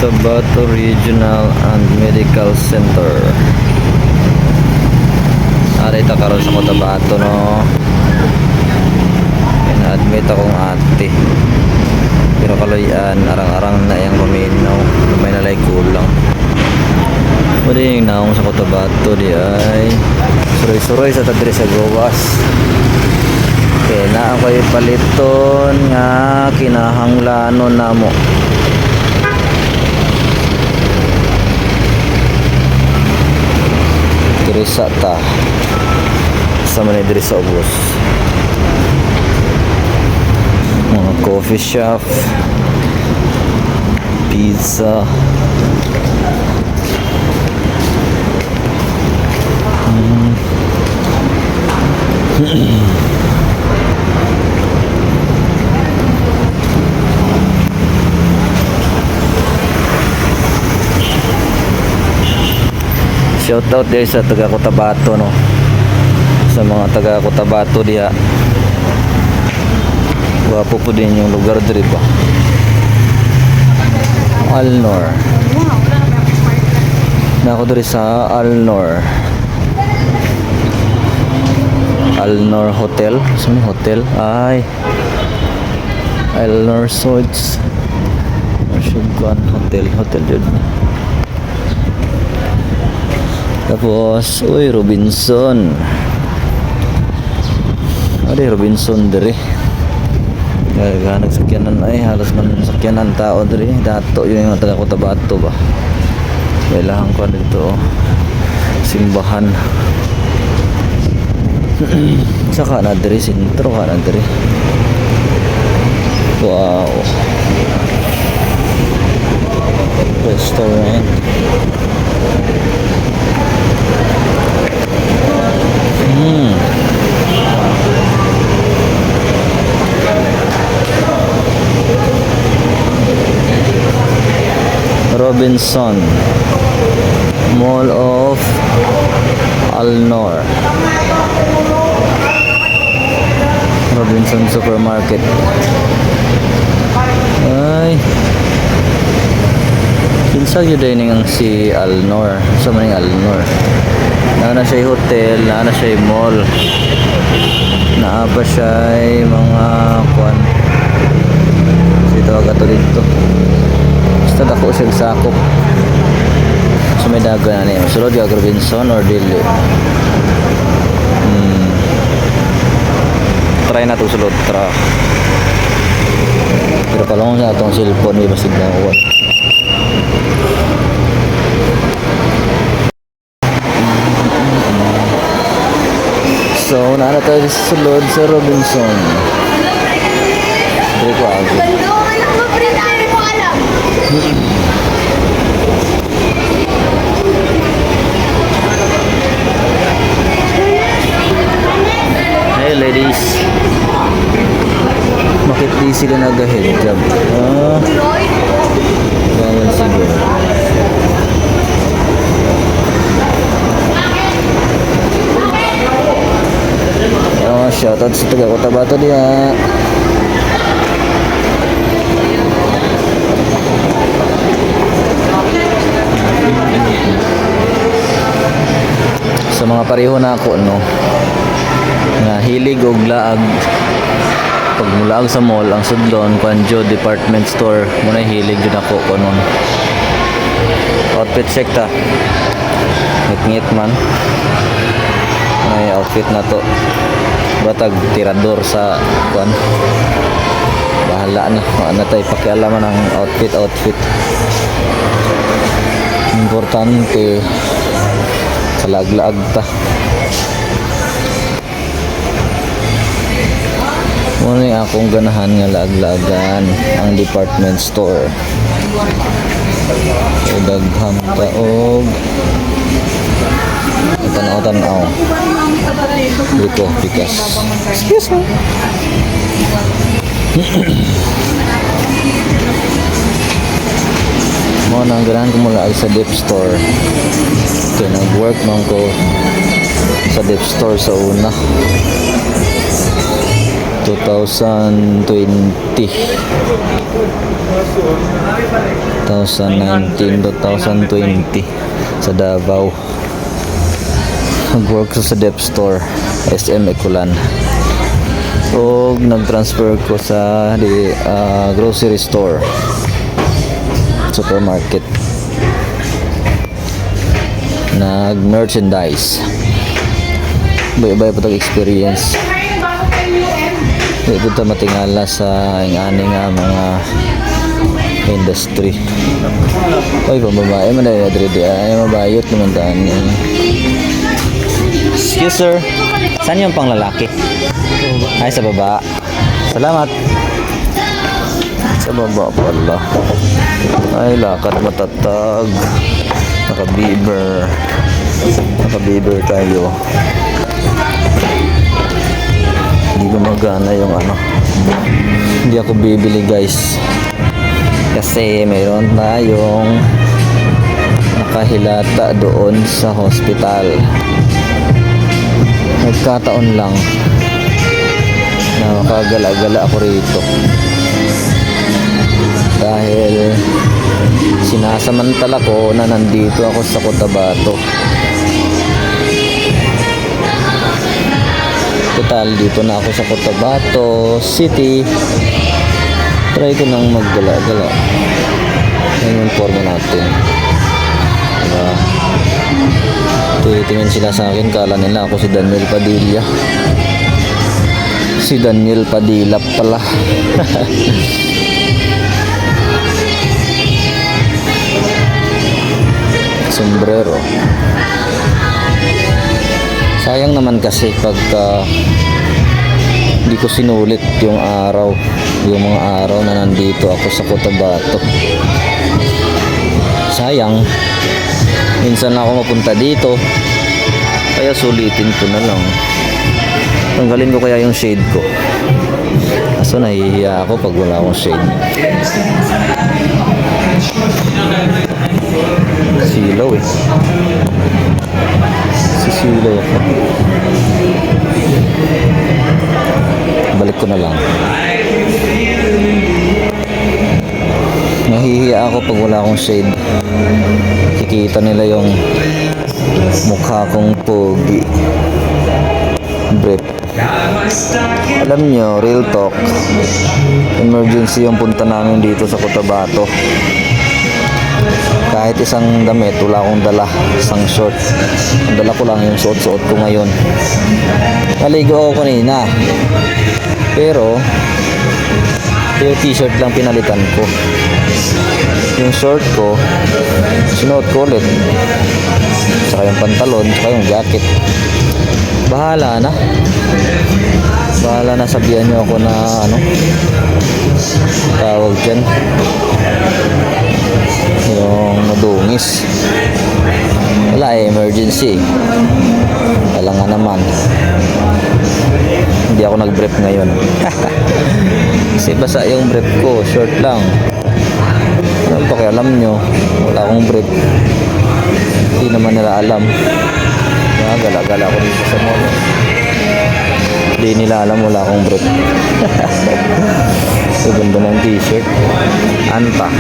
Cotabato Regional and Medical Center. Arita karon sa Cotabato, no. Na-admit akong ate. Pero kaloyan, arang-arang na yung paminaw. May nalay kulang. Pwede yung naong sa Cotabato di ay suroy-suroy sa tadri sa gawas. Okay, na ako paliton nga kinahanglanon na mo. Dirisa ta sa manay diri sa ubos. Mga coffee shop, pizza, shout out dahil sa taga Cotabato, no, sa mga taga Cotabato diha. Wapo po din yung lugar diri pa. Alnor. Na ako diri sa Alnor. Alnor Hotel. Saan yung hotel? Ay, Alnor Suites Sugan Hotel. Hotel dyan. Tapos, uy, Robinson. Ada Robinson diri. Gagana sakyanan ay halos man sakyanan tao diri. Dato yun yung taga Cotabato ba. Kailangan ko dito simbahan. Saka na diri sentro ka na diri. Wow. Restaurant. Robinson Mall of Alnor. Robinson Supermarket. Ay, kinsa gyud din ang si Alnor. Sa maning Alnor, na siya hotel, na siya mall, na pa siya mga kwan. Dito agato dito. Basta dako siya sakop. So may dagan na niya. Sulod ka Robinson or dili? Try na to sulod. Tara. Pero palong sa atong cellphone may basig na uwan. So na tayo sa sulod sa Robinson. Dito ko agad. Hey ladies, bakit di sila nag-hijab? Bawal siguro. Shoutout sa taga Cotabato diya. Sa mga pareho na ako, no, nga hilig og laag pag mulaag sa mall ang sudlon Kwanjo department store muna hilig jud ako kunon. Outfit check ta, ngit man may outfit na to batag tirador sa kwan. Bahala na ano tayo pakialaman ang outfit importante kalag-laag ta. Muna yung akong ganahan nga laag-laagan ang department store. So daghang taog tanaw-tanaw dito pikas. Excuse me. Mo nang ganahan ko mula sa dip store. Kaya nag-work man ko sa dip store sa una. 2020 2019-2020 sa Davao. Nag-work ko sa Dep Store, SM Eculan. O nag-transfer ko sa grocery store, supermarket. Nag-merchandise. Iba-iba po itong experience. Ito ito matingala sa ingani nga mga industry. Oy, pambabae man na diri ay mabayot naman daan. Excuse sir, saan yung pang lalaki? Ay, sa baba. Salamat. Sa baba pala. Ay, lakad matatag. Naka-beaver. Naka-beaver tayo. Hindi gumagana yung ano. Hindi ako bibili guys. Kasi mayroon tayong nakahilata doon sa hospital. Nagkataon lang na makagala-gala ako rito dahil sinasamantala ko na nandito ako sa Cotabato. Total, dito na ako sa Cotabato City. Try ko nang maggala-gala. Yan yung forma natin. Diba? Titingin sila sa akin, kala nila ako si Daniel Padilla. Si Daniel Padilla pala. Sombrero. Sayang naman kasi pagka hindi ko sinulit yung araw, yung mga araw na nandito ako sa Cotabato. Sayang. Minsan na ako mapunta dito, kaya sulitin ko na lang. Tanggalin ko kaya yung shade ko. Kaso nahihiya ako pag wala akong shade. Silaw eh. Sisilaw ako. Balik ko na lang. Nahihiya ako pag wala akong shade. Kikita nila yung mukha kong pogi. Brief. Alam nyo, real talk, emergency yung punta namin dito sa Cotabato. Kahit isang damit, wala akong dala, isang short. Ang dala ko lang yung suot-suot ko ngayon. Naligo ako kanina, pero yung t-shirt lang pinalitan ko. Yung short ko, sinuot ko ulit. Saka yung pantalon, saka yung jacket. Bahala na. Bahala na, sabihan nyo ako na ano, tawag dyan, yung nadungis. Wala eh, emergency. Wala nga naman. Hindi ako nag-brief ngayon. Kasi basa yung brief ko, short lang. Ano pa kaya alam nyo, wala akong brief. Hindi naman nila alam. Gala-gala ko dito sa mall. Hindi nila alam wala akong brief. So, ganda ng t-shirt. Anta.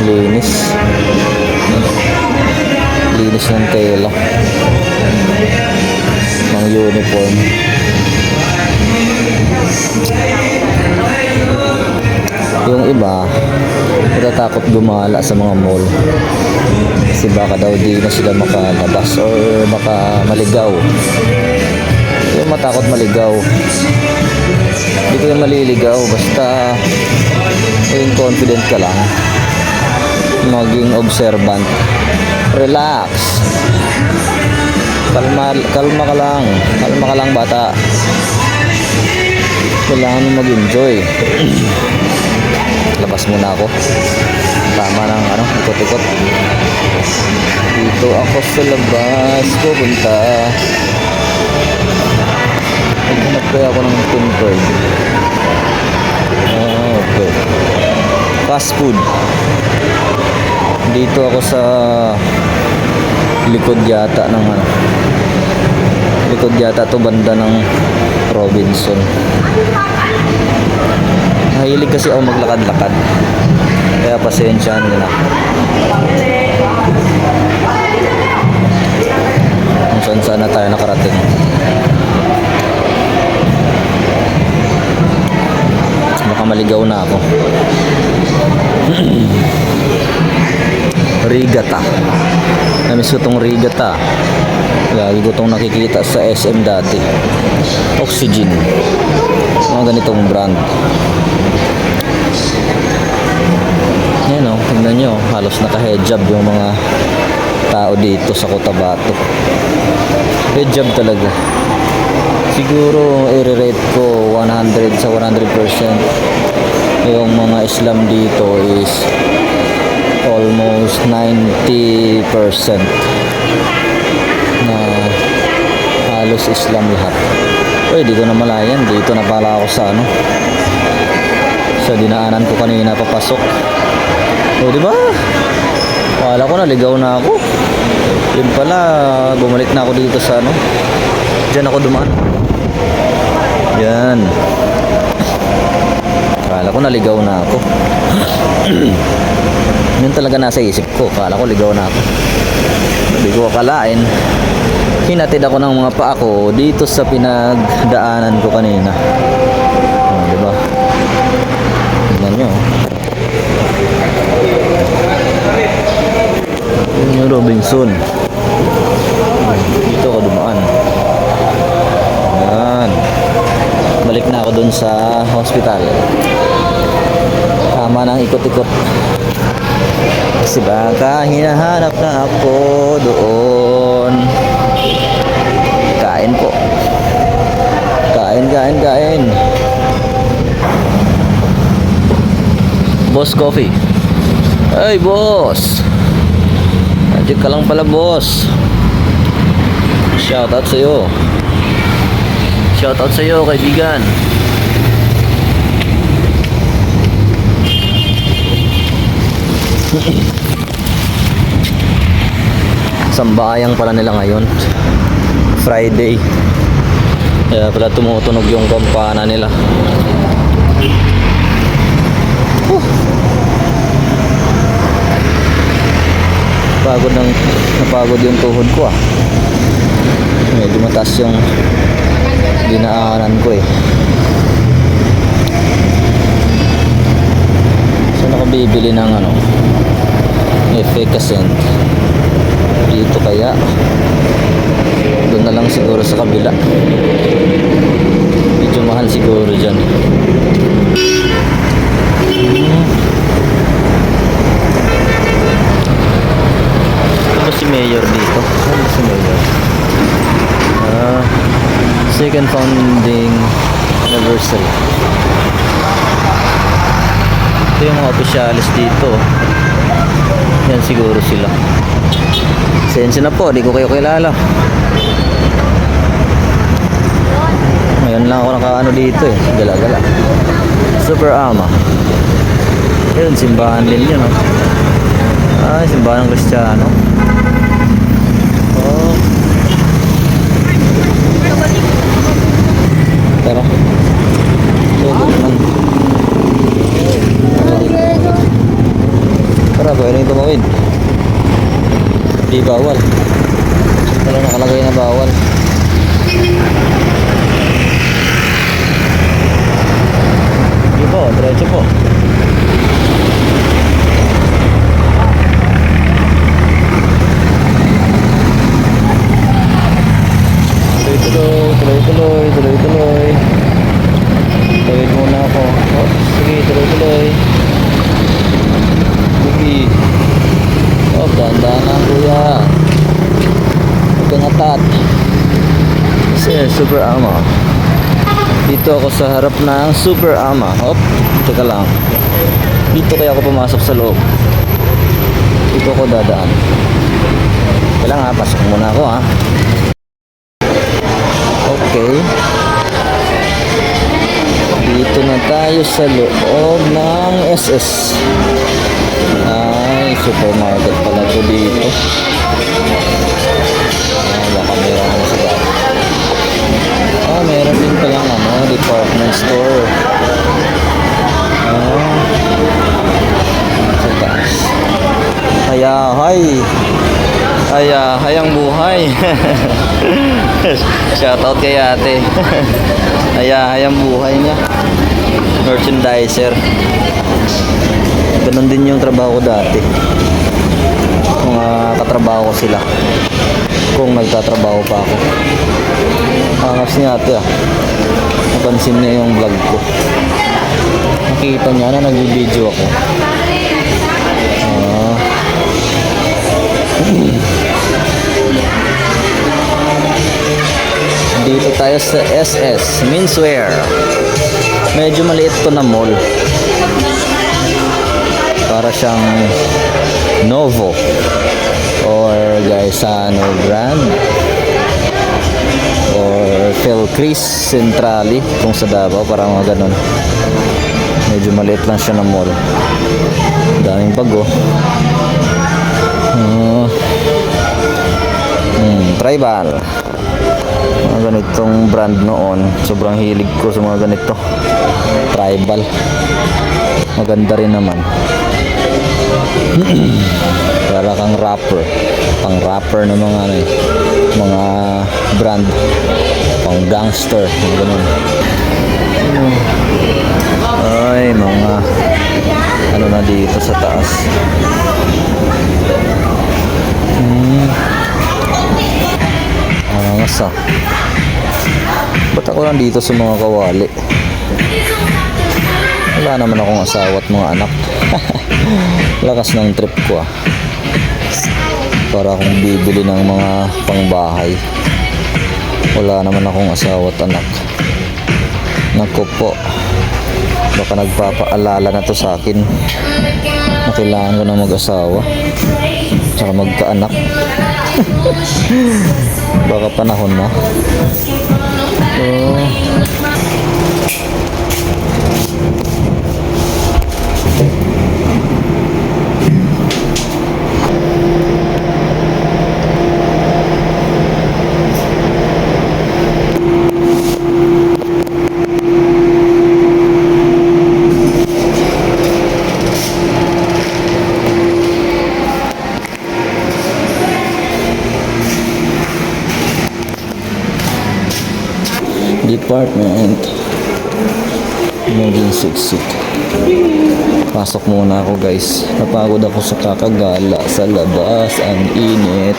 Linis. Linis ng tela. Ng uniform. Yung iba, natatakot gumala sa mga mall. Kasi baka daw di na sila makalabas or baka maligaw. Yung matakot maligaw. Hindi ko yung maliligaw. Basta maging confident ka lang. Maging observant. Relax. Kalma ka lang. Kalma ka lang, bata. Kailangan mo mag-enjoy. Labas muna ako. Tama ng ano, ikot-ikot. Dito ako sa labas. Pupunta. Maghanap kaya ako ng tempered. Okay. Fast food. Dito ako sa likod yata ng ano. likod yata to banda ng Robinson. Mahilig kasi ako maglakad-lakad. Kaya pasensyahan nyo na. Kung saan na tayo nakarating. Baka maligaw na ako. Rigata. Namiss ko tong Rigata. Lagi ko tong nakikita sa SM dati. Oxygen. Mga ganitong brand. Yan o, tingnan nyo. Halos naka-hijab yung mga tao dito sa Cotabato. Hijab talaga. Siguro i-rate ko 100 sa 100%. Yung mga Islam dito is almost 90% na halos Islam lahat. Uy, di ko na malayan. Dito na pala ako sa ano, sa dinaanan ko kanina papasok. O, di ba? Wala ko, naligaw na ako. Yun pala, bumalik na ako dito sa ano. Diyan ako dumaan. Yan. Kala ko naligaw na ako. Yun talaga nasa isip ko. Kala ko ligaw na ako. Hindi ko akalain. Hinatid ako ng mga paa ko dito sa pinagdaanan ko kanina. Oh, diba? Tignan nyo. Yun yung Robinson. Dito ako dumaan. Yan. Balik na ako dun sa hospital. Tama ng ikot-ikot. Kasi baka hinahanap na ako doon. Kain po. Kain. Boss Coffee. Hey boss. Nandiyan ka lang pala boss. Shoutout sa'yo. Shoutout sa'yo kaibigan. Sambayang pala nila ngayon, Friday. Kaya pala tumutunog yung kampana nila. Napagod yung tuhod ko ah. Medyo mataas yung dinaanan ko eh. So nakabibili ng ano, efficacy. Dito kaya doon na lang siguro sa kabila. Medyo mahal siguro dyan. Ano si Mayor dito? Ano si Mayor? Second founding anniversary. Ito yung mga opisyalis dito. Yan siguro sila. Sensya na po, di ko kayo kilala. Ngayon lang ako nakaano dito eh, gala-gala. Super Ama. Yun, simbahan din yun oh. Ay, simbahan ng Kristiyano. Oh. Tara. Pwede naman. Tara, pwede yung tumawid. Di bawal. Wala nakalagay na bawal. Di po, diretso po. Tuloy. Tawid muna ako. Oh, sige, tuloy. Sige. Oh, dahan-dahan lang kuya. Huwag kang atat. Kasi Super Ama. Dito ako sa harap ng Super Ama. Hop, teka lang. Dito kaya ako pumasok sa loob. Dito ako dadaan. Kailangan ha, pasok muna ako ha. Okay. Dito na tayo sa loob ng SS. Ay, supermarket pala ito dito. Baka meron na sa bahay. meron din palang department store. Sa taas. Hayang buhay. Shoutout kay ate. Hayang buhay niya. Merchandiser. Ganun din yung trabaho ko dati. Mga katrabaho ko sila. Kung nagtatrabaho pa ako. Angas niya ate ah. Napansin niya yung vlog ko. Nakita niya na nag-video ako. Dito tayo sa SS Menswear. Medyo maliit to na mall. Para siyang Novo or Gaisano brand or Philcris Centrali kung sa Davao, parang mga ganun. Medyo maliit lang siya na mall. Daming bago. Tribal. Mga ganitong brand noon. Sobrang hilig ko sa mga ganito. Tribal. Maganda rin naman. Para kang rapper. Pang rapper ng mga mga brand. Pang gangster. Mga ganun. Ay, mga ano na dito sa taas. Angas ah. Ba't ako lang dito sa mga kawali? Wala naman akong asawa at mga anak. Lakas ng trip ko ah. Para akong bibili ng mga pangbahay. Wala naman akong asawa at anak. Naku po. Baka nagpapaalala na to sa akin na kailangan ko na mag-asawa tsaka magkaanak. Baka panahon na. Department maging sexy. Pasok muna ako guys. Napagod ako sa kakagala sa labas. Ang init.